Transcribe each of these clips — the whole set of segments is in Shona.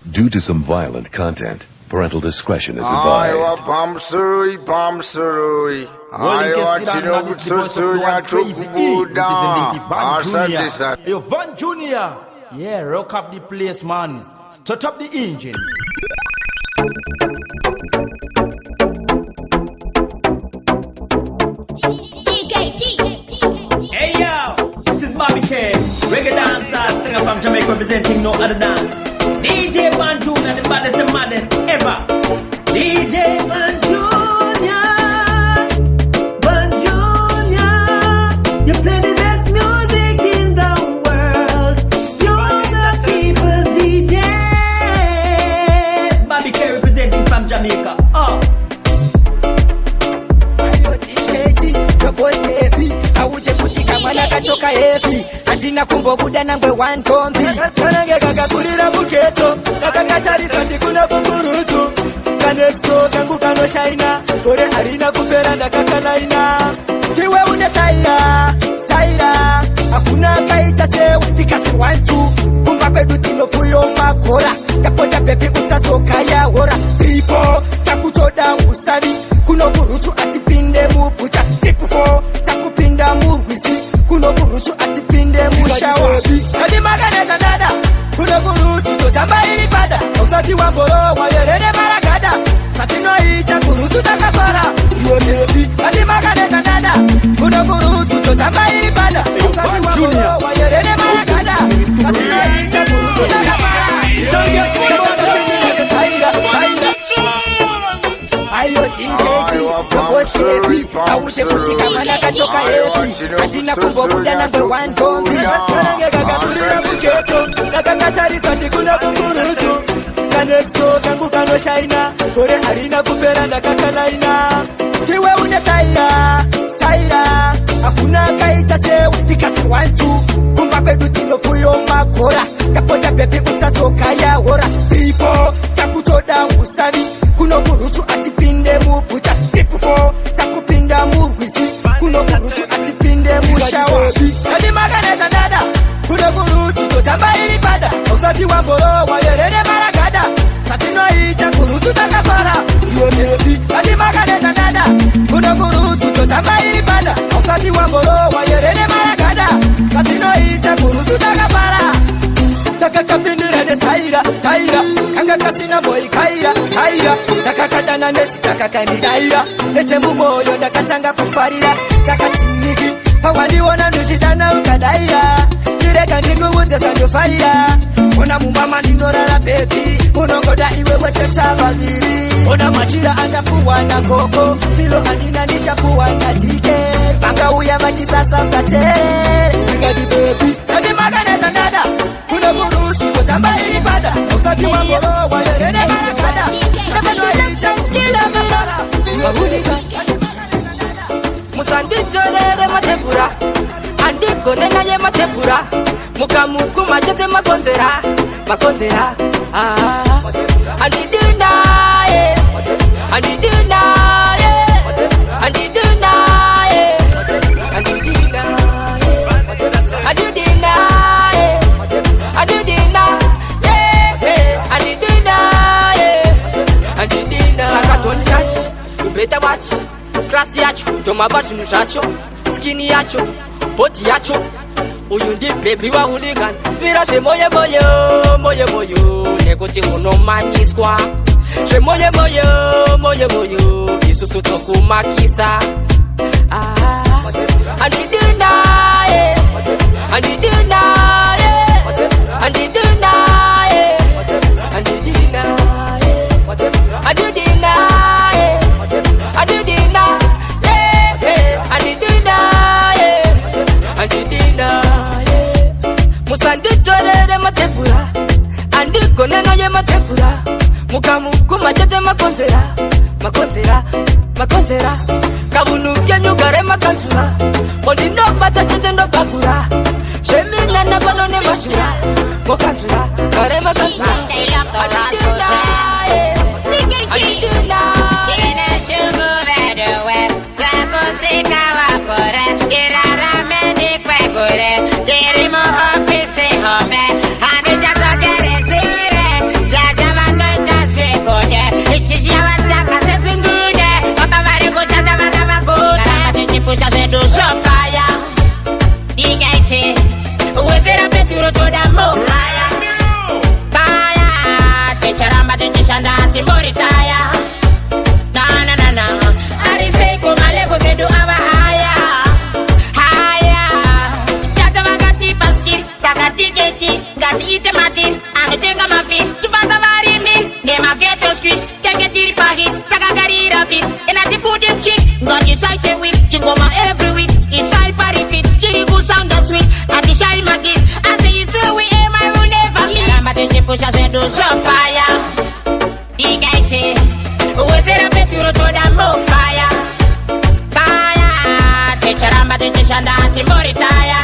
Due to some violent content, parental discretion is advised. Yo, Van Junior. Yeah, rock up the place, man. Start up the engine. Hey yo, this is Bobby K, reggae dancer, singer from Jamaica, representing no other than DJ Van Junior, the baddest, the maddest ever. DJ Van Junior, Van Junior, you play the best music in the world. You're the people's DJ. Bobby K representing from Jamaica. Oh. Choka heavy andina kumbo buda nangwe one tombi kanange kakakurira muketo kakakataritwa ndikuna kukurutu kanexto kangu kanoshaina kore harina kupera ndakakalaina tiwe une taira hakuna kaita seu tikati wantu kumba kwedu tinofuyo makora tapota bebi usasoka ya hora ipo takutoda usavi kuno kurutu atipinde mupucha tipu 4 takupinda murwizi kuno burutu atipinde mushawa kadi maganeta dada kuno burutu totamba ilipada usati wa mboro wayerene maragada satino ita burutu takafara iyo nebi kadi maganeta dada kuno burutu totamba ilipada usati wa mboro wayerene maragada satino ita burutu takafara ayo tiketi wakosevi awuje kutika mana kachoka hevi andina kumbo buda number 1 tombi kanange kakakurira muketo kakakataritwa ndikuna kukurutu kanexto kangu kanoshaina kore harina kupera ndakakalaina tiwe une taira hakuna kaita seu tikati wantu kumba kwedu tinofuyo makora kapota bebi usasoka ya hora ipo takutoda usavi kuno burutu atipinde mupucha tipu 4 takupinda murwizi kuno burutu atipinde mushawa kadi maganeta dada kuno burutu totamba ilipada usati wa mboro wayerene maragada satino ita burutu takafara iyo nebi kadi maganeta dada kuno burutu totamba ilipada usati wa mboro wayerene maragada satino ita burutu takafara takakapindira ne taira kanga kasina boy kaira takakadana nesi takakanidaira echembu moyo ndakatanga kufarira takatiniki pawaliona nduchitana ukadaira kireka ndikuudze sandofaira ona mumama ndinorara bebi unongoda iwe wetesa vaviri ona machira andapuwa na koko pilo andina nichapuwa na tike vangauya vachisasa satere ingadi bebi kadi maganeta dada kuno burutu totamba ilipada usati wa mboro wayerene maragada musanditolere matebura andiko nenaye matebura mukamuku machete makonzera andidina Don't touch, you better watch. Classy yacho, toma bashi mushacho. Skinny yacho, body yacho. Uyundi baby wa hooligan. Mirage moye Negote uno mani squad. She moye Isusu toku makisa. Andidina. Musanditolere matebura andiko nenaye matebura mukamuku machete makonzera kabunuke nyugare makanzura ondino bata chete ndo bagura shemina na balone mashira mokanzura kare makanzura Dirimo office home, and it just get in. Martin, anotenga mafi, tufanza varimi, nema ghetto streets, take it till pahit, takagari rapid, and I put them chick, got you side a week, chingoma every week, it's side repeat, chirigu sound the sweet, at the shy matis, I say you so we aim, I will never miss. I'm at the push, I say do show fire, the guy say, who's it a bit to the more fire, fire, teacher, I'm at the teacher, that's more retire.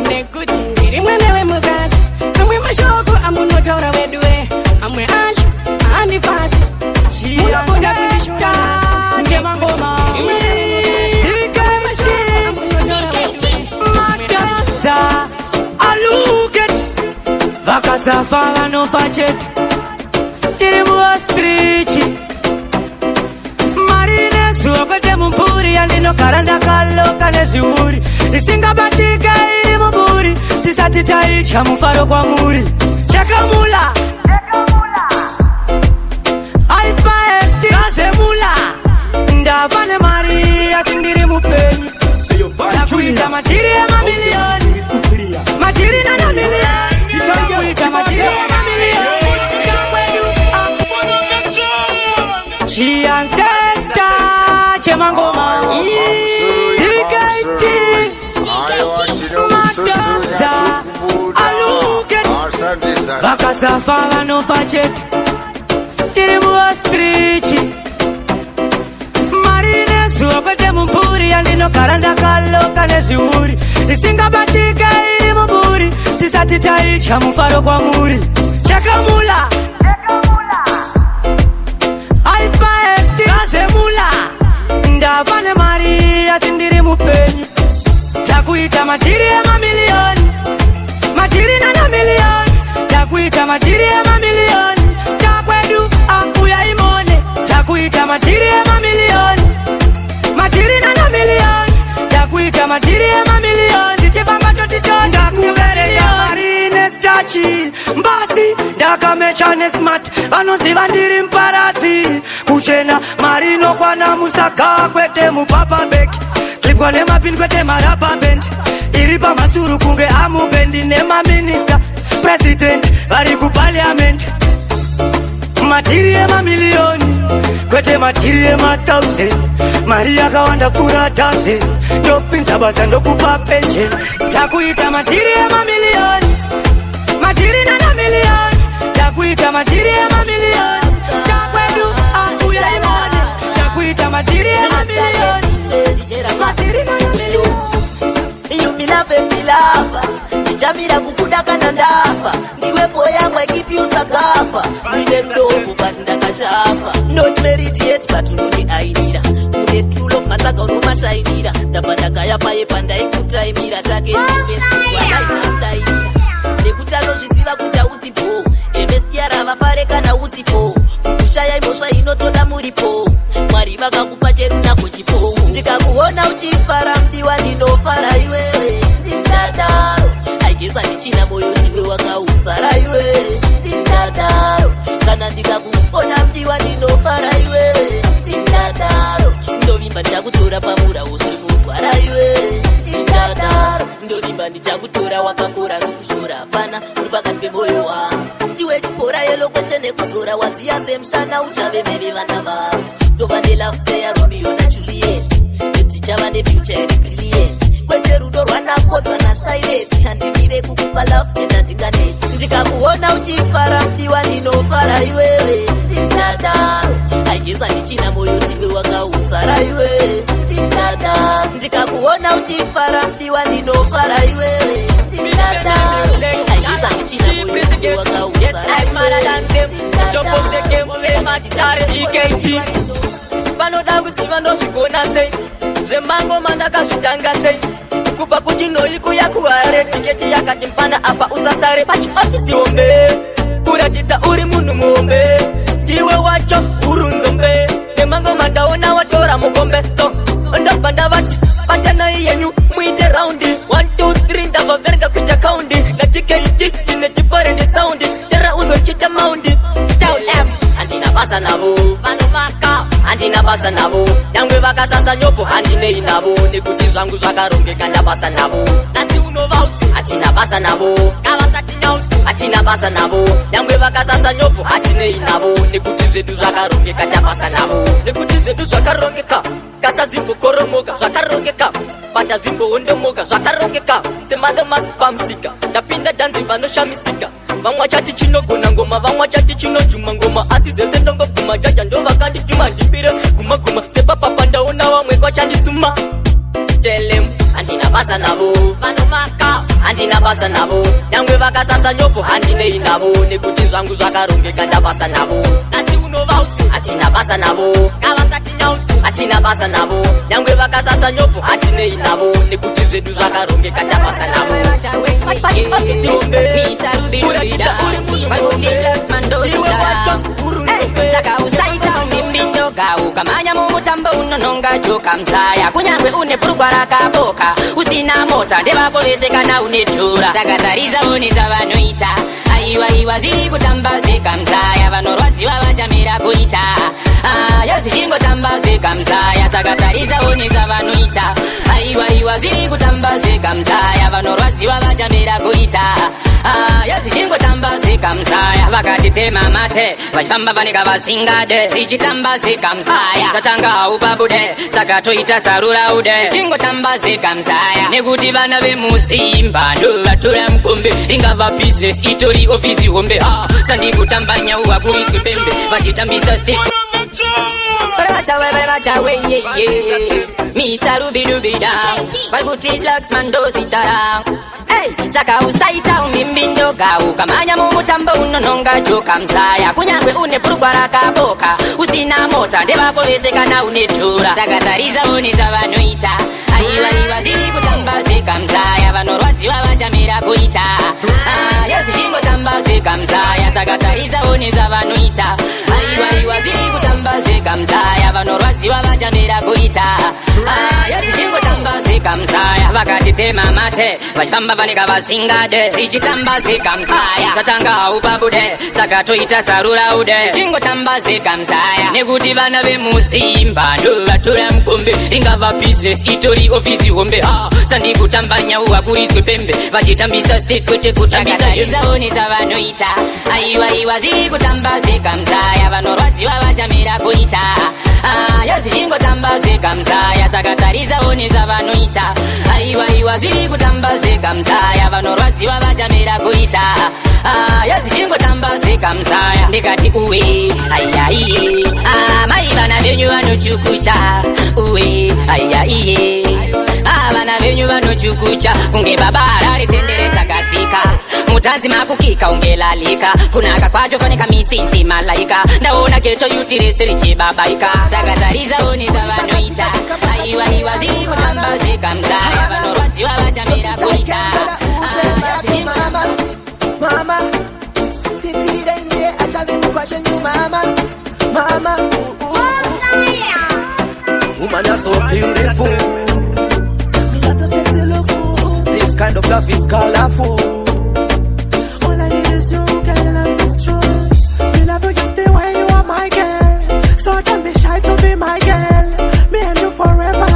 Nekuti ndiri mwana wemukadzi amwe mashoko amunotaura wedu Vakasafa vanofa chete tiri muostrichi mari nezuva kwete mumburi yandinogara ndakaloka nezviuri isingabatika iri mumburi tisati taitya mufaro kwamuri chakamula aipaesti azemula ndava nemari yati ndiri mupenyu takuita matiri emamiliyoni matiri nana miliyoni takuita matiri emamiliyoni chiancesta chemangoma tiketi mataza alugeti vakasafa vanofa chete tiri muostrichi mari nezuva kwete mumburi yandinogara ndakaloka nezviuri isingabatika iri mumburi tisati taitya mufaro kwamuri chakamula aipaesti azemula ndava nemari yati ndiri mupenyu takuita matiri emamiliyoni matiri nana miliyoni takuita matiri emamiliyoni chakwedu akuya imone takuita matiri emamiliyoni matiri nana miliyoni takuita matiri emamiliyoni chipanga totitonda kuvereya mari nestachi mbasi ndakamecha nesmart vanoziva ndiri mparadzi kuchena mari inokwana musaga kwete mupapabeki klipwa nemapini kwete marapabend iri pamasuru kunge amubendi nemaminista president vari kupaliamend matiri emamiliyoni kwete matiri ema1000 mari yakawanda pfuura 1000 ndopinza basa ndokupa pension takuita matiri emamiliyoni matiri nana miliyoni takuita matiri emamiliyoni chakwedu akuya imone takuita matiri emamiliyoni matiri nana miliyoni iyumilave milava nichamira kukuda kana ndafa ndiwepo yangwa ikipyuza kafa mine rudoku but ndakashafa not merit yet but unoni ainira une true love matsaga unomashainira ndabva ndakayapaye pandaikutaimira take nipensizwanainamdainira nekutanozviziva kuti hausipo emestiara vafare kana usipo kushaya imhosva inotoda muripo mwari vakakupa cherunako chipo ndikakuona uchifara mdiwa ndinofara iwewe ndinadaro aigesa ndichina moyo tiwe wakautsara iwewe ndinadaro kana ndikakuona mdiwa ndinofara iwewe ndinadaro ndovimba ndichakutora pamura usimurwara iwewe ndinadaro ndovimba ndichakutora wakambora nokushora hapana uri pakati pemwoyo wangu ndiwe chipora yelo kwete nekuzora wadziya semshana uchave meve vana vavo tova nelafseya romeo najuliet etichava nefuture iri brilliant kwete rudo rwanakotsa nashaireti handimire kukupa love endandinganeti ndikakuona uchifara mdiwa ndinofara iwewe ndinadaro aigesa ndichina moyo tiwe wakautsara iwewe ndinadaro ndikakuona uchifara mdiwa ndinofara iwewe ndinadaro aigesa ndichina moyo tiwe wakautsara iwewe vanoda kuziva ndozvigona sei zvemangoma ndakazvitanga sei kubva kuchinoikuya kuhare tiketi yakati mpana apa usasare pachiofisi hombe kuratidza uri munhu muhombe ndiwe wacho urunzombe nemangoma ndaona watora mukombeso ndabva ndavati patanai yenyu muite raundi 1 2 3 ndabva verenga kuita kaundi natiketi tine diferendi saundi tera uzochita maundi handina basa navo vanomaka handina basa navo nyangwe vakasasa nyopo handinei navo nekuti zvangu zvakarongeka ndabasa navo nasi unovauti hatina basa navo kavasati nyauti hatina basa navo nyangwe vakasasa nyopo hatinei navo nekuti zvedu zvakarongeka ndabasa navo nekuti zvedu zvakarongeka kasazimbokoromoka zvakarongeka patazimbohondomoka zvakarongeka semadomasi pamusika ndapinda dhanzi vanoshamisika vamwe chati chinogona ngoma vamwe chati chinojuma ngoma asi zvese ndongobvuma jaja ndovakandituma ndimbire gumaguma sepapapa ndaona vamwe kwachandisuma telem handina basa navo vanomaka handina basa navo nyangwe vakasasa nyopo handinei navo nekuti zvangu zvakarongeka ndabasa navo nasi atina basa navo atina basa navo nyangwe vakasasa nyopo atinei navo nekuti zvedu zvakarongeka tabasa navo saka usaita umimbindoga ukamanya mumutambo unononga joka mzaya kunyangwe une purugwa rakaboka usina mota ndevako vese kana une tura saka tariza oneza vanoita aiwaiwa zviri kutamba zvega mzaya vanorwadziwa vachamira kuita yazvichingotamba zvega mzaya saka tariza oneza vanoita aiwaiwa zviri kutamba zvega mzaya vanorwadziwa vachamira kuita yazvichingotamba zvega mzaya vakatitema mate vachifamba vaneka vasingade zvichitamba zvega mzaya satanga upabude saka toita saruraude zvichingotamba zvega mzaya nekuti vana vemuzimba ndo vatora mukombe ingava business itori ofisi hombe sandikutamba nyauwa kuriswe pembe vachitambisa stick Mr. Ruby-Dubida Valguti Luxman dositara Hey, saka usaita umimbindoga ukamanya mumutambo unononga joka mzaya kunyangwe une purugwa rakaboka usina mota ndevako vese kana une tura saka tariza oneza vanoita aiwaiwa zviri kutamba zvega mzaya vanorwadziwa vachamira kuita yazvichingotamba zvega mzaya saka tariza oneza vanoita aiwaiwa zviri kutamba zvega mzaya vanorwadziwa vachamira kuita yazvichingotamba zvega mzaya vakatitema mate vachifamba vaneka vasingade zvichitamba zvega mzaya satanga upabude saka toita saruraude zvichingotamba zvega mzaya nekuti vana vemuzimba ndo vatora mukombe ingava business itori ofisi hombe sandikutamba nyauwa kuriswe pembe vachitambisa stick kwete kutambisa izaoneza vanoita aiwaiwa zviri kutamba zvega mzaya vanorwadziwa vachamira kuita yazvichingotamba zvega mzaya saka tariza oneza vanoita aiwaiwa zviri kutamba zvega mzaya vanorwadziwa vachamira kuita yazvichingotamba zvega mzaya ndikati uwe aiaiye mai vana venyu vanochukucha uwe aiaiye vana venyu vanochukucha kunge baba araritendere takadzika mutanzi makukika ungelalika kunaka kwacho faneka misisi malaika ndaona geto yuti rese richibabaika saka tariza oneza vanoita aiwaiwa zviri kutamba zvega mzaya vanorwadziwa vachamira kuita Mama, titi denge achave mukashenyu mama, mama, woman you're so beautiful. Me love your sexy looks, this kind of love is colorful. All I need is you, girl, and love is true. Me love you just the way you are, my girl. So don't be shy to be my girl. Me and you forever,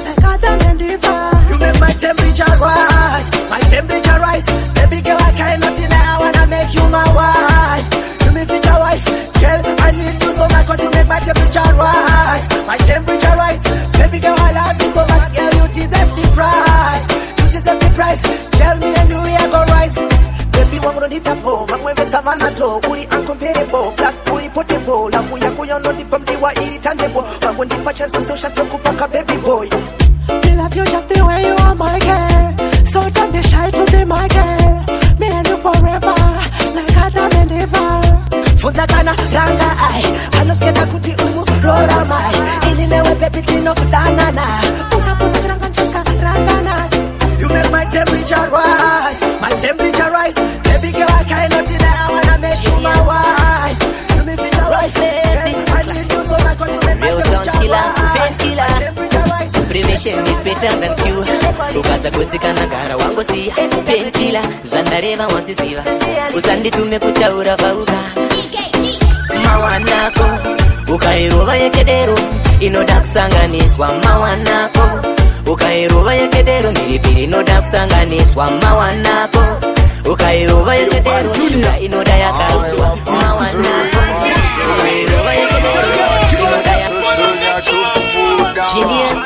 like Adam and Eva. You make my temperature rise, my temperature rise. Baby girl, I cannot deny, I wanna make you my wife. You me fit your wife, girl, I need you so much, cause you make my temperature rise. My temperature rise, baby girl, I love you so much, girl, you deserve the price. You deserve the price, tell me and you, we are go rise. Baby, wangu no nitapo, mangweve savana to, uri uncomparable, plus uri potable. Lafu yako yono nipa mdiwa irritable, wangu nipa chance so shas no kupaka baby boy. Me love you just the way you are, my girl. So don't be shy to be my girl. Me and you forever, like Adam and Eva. Funza kana ranga ai, anosketa kuti umu rora mai. Ilinewe baby tino kudanana. Pusa chiranga chaka rangana. You make my temperature rise, my temperature rise. Baby girl, I cannot deny, I wanna make you my wife. You me feel the right place, I need you so much, cause you make my temperature rise. Prevention is better than cure. Ukata kutikana kara wangu siya painkiller, zvandareva wasisiva usanditume kutaura vauka mawanako ukairova yekedero inoda kusanganiswa mawanako ukairova yekedero mhiripiri inoda kusanganiswa mawanako ukairova yekedero shuga inoda yakauzwa mawanako ukairova yekedero inoda yakauzwa Genius.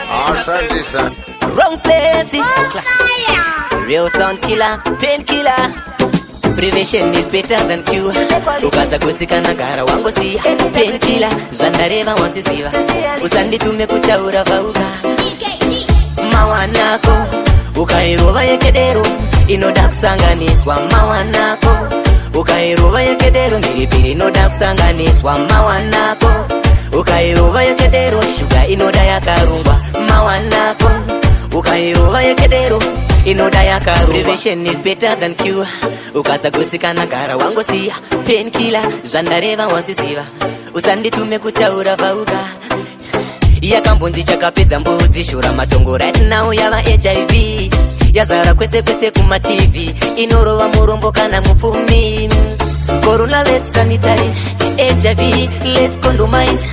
Wrong place. Real sound killer, painkiller. Prevention is better than cure. Ukata kutikana kara wangu siya painkiller, zvandareva wasisiva usanditume kutaura vauka mawanako ukairova yekedero inoda kusanganiswa mawanako ukairova yekedero mhiripiri inoda kusanganiswa mawanako ukairova yekedero shuga inoda yakarungwa mawanako ukairova yekedero inoda yakarungwa. Prevention is better than cure. Ukatagutsikana gara wangosiya painkiller zvandareva wasisiva usanditume kutaura vauka yakambonzi chakapedza mbudzi shura matongo right now yava HIV yazara kwese kwese kuma TV inorova murombo kana mupfumi. Corona let's sanitize, HIV let's condomize.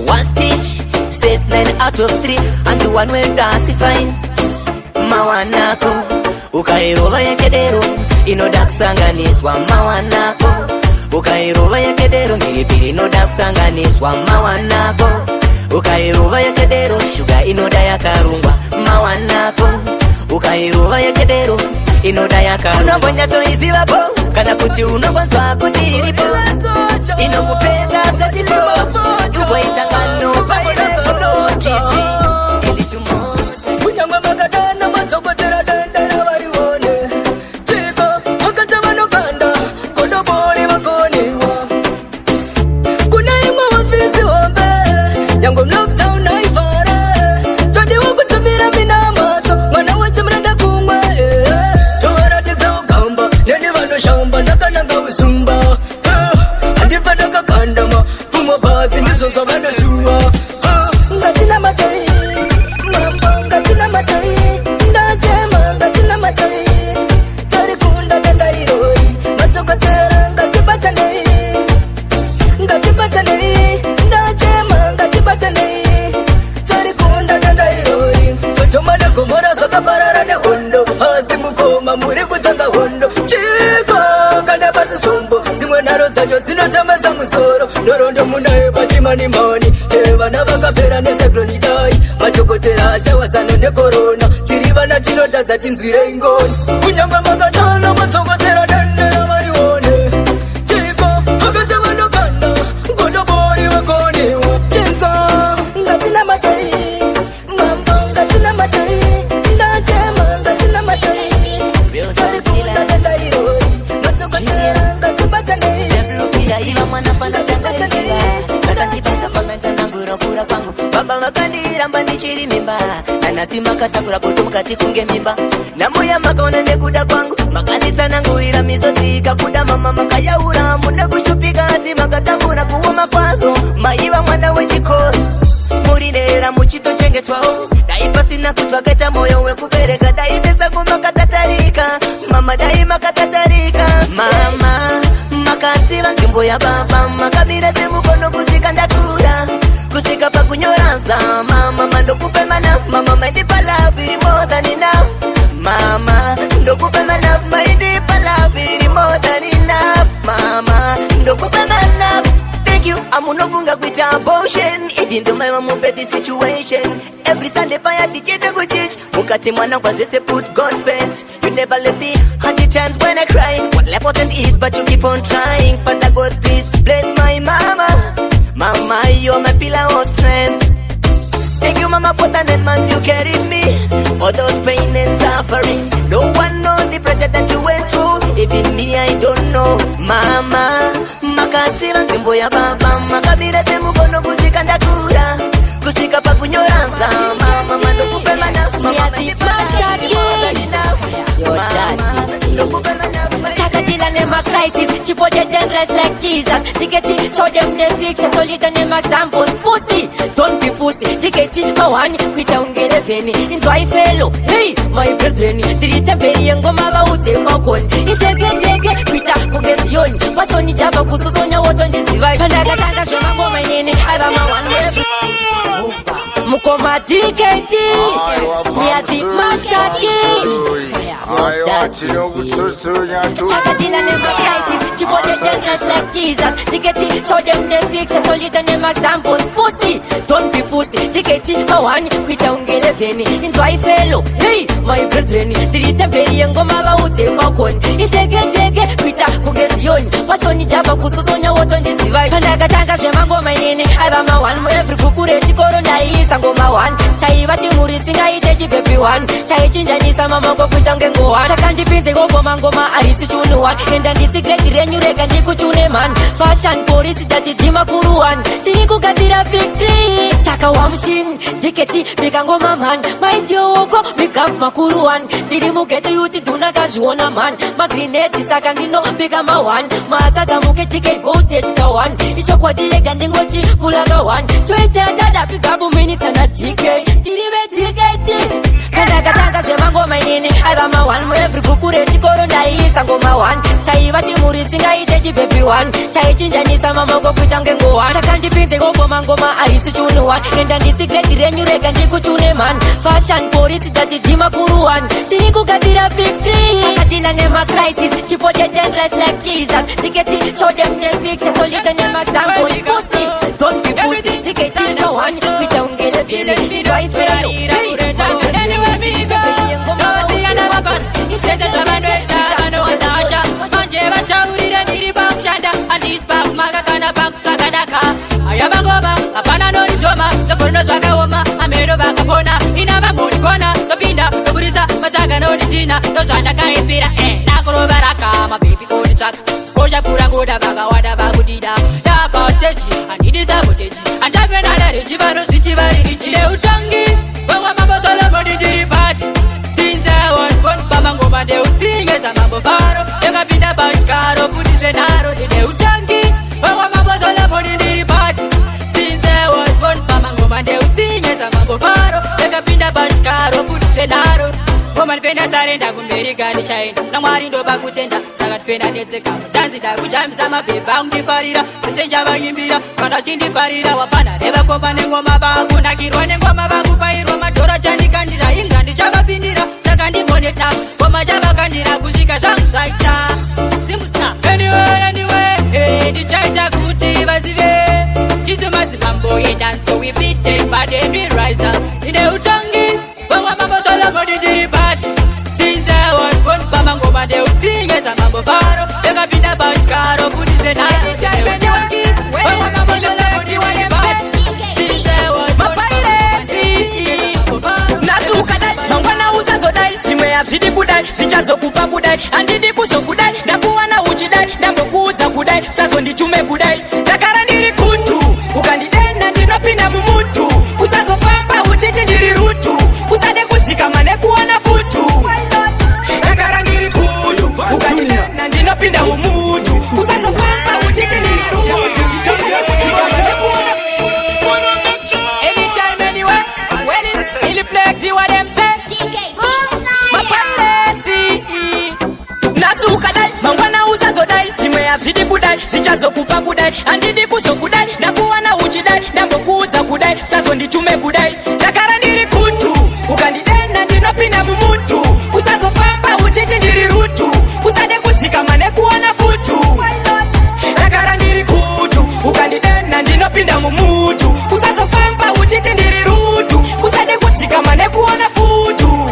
One stitch says 9 out of 3 and the one way does fine. Mawanako ukairova yekedero inoda kusanganiswa mawanako ukairova yekedero mhiripiri inoda kusanganiswa mawanako ukairova yekedero shuga inoda yakarungwa mawanako ukairova yekedero inoda yakarungwa. Unombonyatsoizivapo kana kuti unobonzwa kuti iripo inokupedza setipo ugoitangano painosonoki kunyangwe makadana matsokotera dendera varione chiko akata vanoganda kodobori vakoniwa kuna imwe wafisi hombe yango lockdown aivhare chodiwa kutumira minamato mwana wese muranda kumwe tovaratidza ugamba neni vanoshamba ndakananga uzumba handibva ndakakandama pfumwa bhazi ndizvo zvavanoshuva ngatina matai mambo ngatina matai ndachema ngatina matai tarikunda dandairoi matsokotera ngatibatanei ngatibatanei ndachema ngatibatanei tarikunda dandairoi sotomana gomora zvakaparara nehondo asi mukoma muri kutsanga hondo chiko kana basi zvombo dzimwe nharo dzacho dzinotamasa musoro nhorondo munaye pachimanimani vana vakapera nesaklonidai madhokotera ashawazano nekorona tiri vana tinotadza tinzwirei ngoni kunyangwe makadana matsokotera dendera varione chiko akati vanoganda godobori vakoniwa chinza ngatina matai mambo ngatina matai ndachema ngatina matai tarikunda dandairoi matsokotera ngatibatanei iva mwana pana changaisiva akandipasa pamenta nangurokura kwangu baba vakandiramba ndichiri mimba nanasi makatakura kuti mukati kunge mimba namuya makaona nekuda kwangu makanditsanangurira misodzi ikabuda mama makayaura muda kushupika asi makatambura kuoma kwazvo maiva mwana wechikoro muri ndera muchitochengetwawo dai pasina kuti vakaita mwoyo wekubereka dai mesango makatatarika mama dai makatatarika mama makasiva nzvimbo yababa makamira semukono kusvika ndakura kusvika pakunyoranza mama mandokupe manafu mama maindipa love iri more than enough mama ndokupe manafu maindipa love iri more than enough mama ndokupe manafu. Thank you amunofunga kuita abortion even though my mama bed the situation every Sunday paya dichete kuchich mukati mwana kwa zvese put God first you never let me at the times when I cry what life wasn't easy but you keep on trying Father God please bless my mama mama you're my pillar of strength. Thank you mama for the 9 months you carried me all those pain and suffering no one knows the pressure that you went through even me I don't know mama makasiva nzvimbo yababa makamira semukono kusvika ndakura kusvika pakunyoranza mama mandokupe manafu Takatila name a crisis, chipotle then rest like Jesus. Tiketi, show them the picture, so little name examples. Pussy, don't be pussy. Tiketi, mawani, kwita ungele veni. Inzwai fellow, hey, my brethren. Dirite beri yengo mava ute fakoni. Iteke, kwita kugesioni. Pashoni jaba kususonya woto ndizivai. Pandakatanga shema ngoma nene, aiba mawani wefu. Mukoma tiketi, miati makati. Takatila name a crisis, chipotle then rest like Jesus. Tiketi, show them the picture, so little name examples. Pussy, don't be pussy. Tiketi, mawani, kwita ungele veni. Inzwai fellow, hey, my brethren. Dirite beri yengo mava ute fakoni. Iteke, kwita kugesioni. Pashoni jaba kususonya woto ndizivai. pandakatanga zvemangoma inini aiva ma1 every kuku rechikoro ndaiisa ngoma 1 chaiva chimuri singaite chibebi 1 chaichinjanisa mamako kuita kunge ngo1 chakandipinze ngogoma ngoma arisi chunu 1 enda ndisi grade renyu rega ndikuchune man fashion police tatidhima kuru 1 tiri kugadzira victory saka wamushini jiketi vikangoma man maitiowoko bigap makuru 1 tiri mugeto yuti dhuna kazviona man magrinedi saka ndinobika ma1 matsagamuke tk voltage ka1 ichokwadi yega ndingochipulaka 1 choiteatada bigabu minisana dk tiri vedkt pandakatanga zvemangoma inini aiva ma1 every kuku rechikoro ndaiisa ngoma 1 chaiva chimuri singaite chibebi 1 chaichinjanisa mamako kuita kunge ngo1 chakandipinze ngogoma ngoma arisi chunu 1 enda ndisi grade renyu rega ndikuchune man fashion police tatidhima kuru 1 tiri kugadzira victory akatila nemacrisis chipote dangerous like Jesus tiketi show them the picture so little name example pussy don't be pussy tiketi no one kuita ungele vile ndoifera Anywhere we go, no see another bus. It's just a man with time, no Natasha. Manje bataurira ndiri bakshanda, and this back maga kana back takadaka. Ayaba goma, apana no nitoma, tokorono zwakaoma, amero bakapona, inaba murikona, topinda, topuriza, mataga no nitina, tozanda kaipira, nakoro baraka, my baby go to track. Koja pura goda baga wada bagudida, da postage, and it is a footage, and I'm not a rich, city very rich, utangi. Since I was born, Baba Ngoma de Utinga, Zambo Faro, Yakapinda Bashkaro, Pudizenaro, de Utangi, Baba Mabozola Body in the party. Since I was born, Baba Ngoma de Utinga, Zambo Faro, Yakapinda Bashkaro, Pudizenaro. Woman Pena Sarenda, Gumerica, Shine, Namarindo Bakutenda, Sagat Fena Neteka, Tanzida, Gujam Sama, Bangi Farida, Senjava Yimbira, Panachindi Farida, Wapana, Eva Copanengoma Baguna, Kirwanengoma Bagu Roma, Tora Jani Kandira, England, Java Pindira, Sakandi Moneta, Woma Java Kandira, Gusika, Saita, Simusta, anyway, the Chaja Guti, Vazive, Jizumat Mambo, and so we beat them, but they rise up in the Utangi, Baba Mabozola Body Jiribat. Since I was born, Baba Ngoma de Utinga, Zambo Faro, Yakapinda Bashkaro, Pudizenaro, Utangi, Baba Mabozola Body Jiribat. Since I was born, mangwana uzazodai chimwe azvidi kudai zvichazokupa kudai handidi kuzokudai ndakuwana uchidai ndambokuudza kudai usazonditume kudai ndakara ndiri kutu ukandidena ndinopinda mumutu usazofamba uchiti ndiri rutu usade kudzikama nekuona futu ndakara ndiri kutu ukandidena ndinopinda mumutu usazofamba uchiti ndiri rutu usade kudzikama nekuona anytime anywhere when it's reflect what them say mangwana uzazodai chimwe azvidi kudai zvichazokupa kudai handidi kuzokudai ndakuwana uchidai ndambokuudza kudai usazonditume kudai ndakara ndiri kutu ukandidenda ndinopinda mumutu usazofamba uchiti ndiri rutu usade kudzikama nekuona futu ndakara ndiri kutu ukandidenda ndinopinda mumutu usazofamba uchiti ndiri rutu usade kudzikama nekuona futu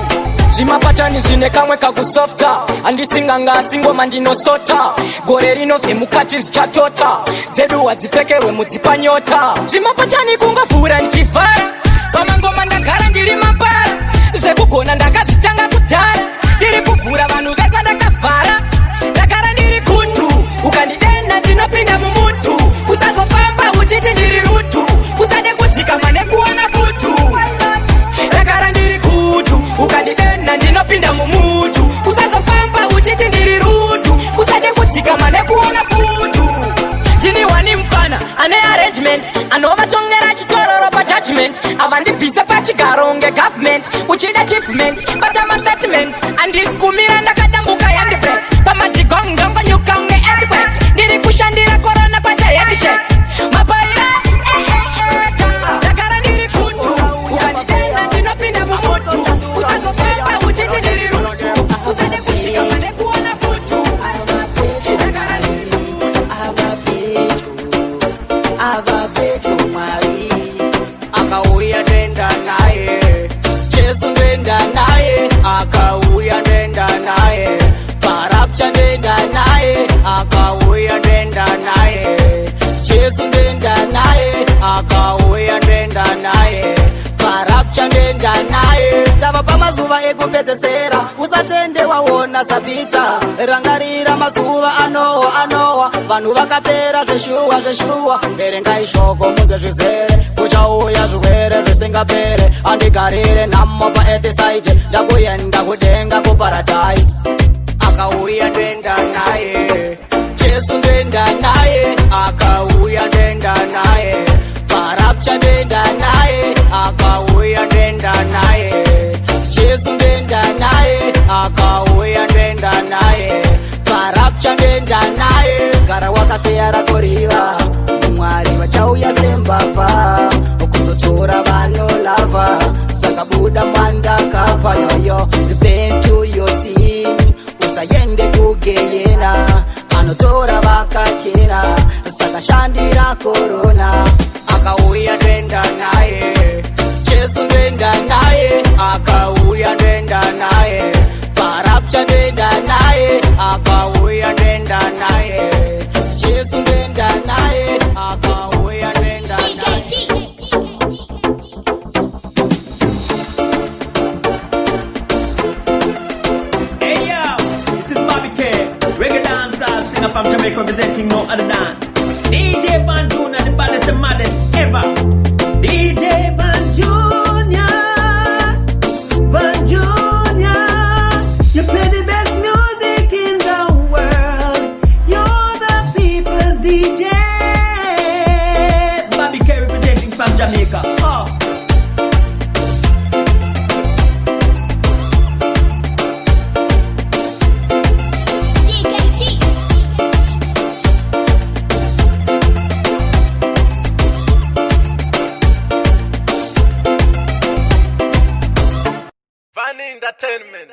zvimapatani zvine kamwe kakusofta handisinganga asingoma ndinosota gore rino zvemukati zvichatota dzedu wadzipfekerwe mudzipanyota zvimapatani kungovhura ndichivhara pamangoma ndagara ndiri mapara zvekugona ndakazvitanga kudhara ndiri kuvhura vanhu vese ndakavhara ndagara ndiri kutu ukandidenda ndinopinda mumutu usazofamba uchiti ndiri rutu usade kudzikama nekuona futu ndagara ndiri kutu ukandidenda ndinopinda mumutu usazofamba uchiti ndiri rutu usade kudzikama nekuona futu ndini wani mfana ane arrangement anovatongera chitororo pajudgment avandibvise pachigaro ngegovernment uchida achievement batama statement andisikumira ndakadambuka handbrake pamadigong ndongonyuka unge earthquake ndiri kushandira korona pachaheadshake mapaira ndagara ndiri kutu ukandidenda ndinopinda mumutu usazofamba uchiti ndiri rutu usade kudzikama nekuona futu ndagara ndiri avapecho mwari akauya ndoenda naye Jesu ndoenda naye akauya ndoenda naye parapcha ndoenda naye akauya ndoenda naye Jesu tava pamazuva ekupedzesera usatende waona sapita rangarira mazuva anowa vanhu vakapera zveshuwa verengai shoko muze zvizere kuchauya zvirwere zvisingapere andigarire nhamo paethisaite ndakuyenda kudenga kuparadise akauya ndenda naye Jesu ndenda naye akauya ndenda naye parapcha ndenda naye akauya ndenda naye Jesu ndenda naye akauya ndenda naye parapcha ndenda naye gara wakateyara kuriva mwari vachauya sembavha kuzotora vanolava saka buda mwandakafa yoyo repent to your sin usayende kugeyena anotora vakachena saka shandira korona akauya ndenda naye Jesu ndenda naye akauya ndenda naye parapcha ndenda naye akauya ndenda naye Jesu ndenda naye akauya ndenda naye Hey yo, this is Bobby K, reggae dancehall singer from Jamaica representing no other than DJ Van Junior, the baddest and maddest ever. DJ Van Junior, you play the best music in the world. You're the people's DJ. Bobby K representing from Jamaica. Oh. Entertainment.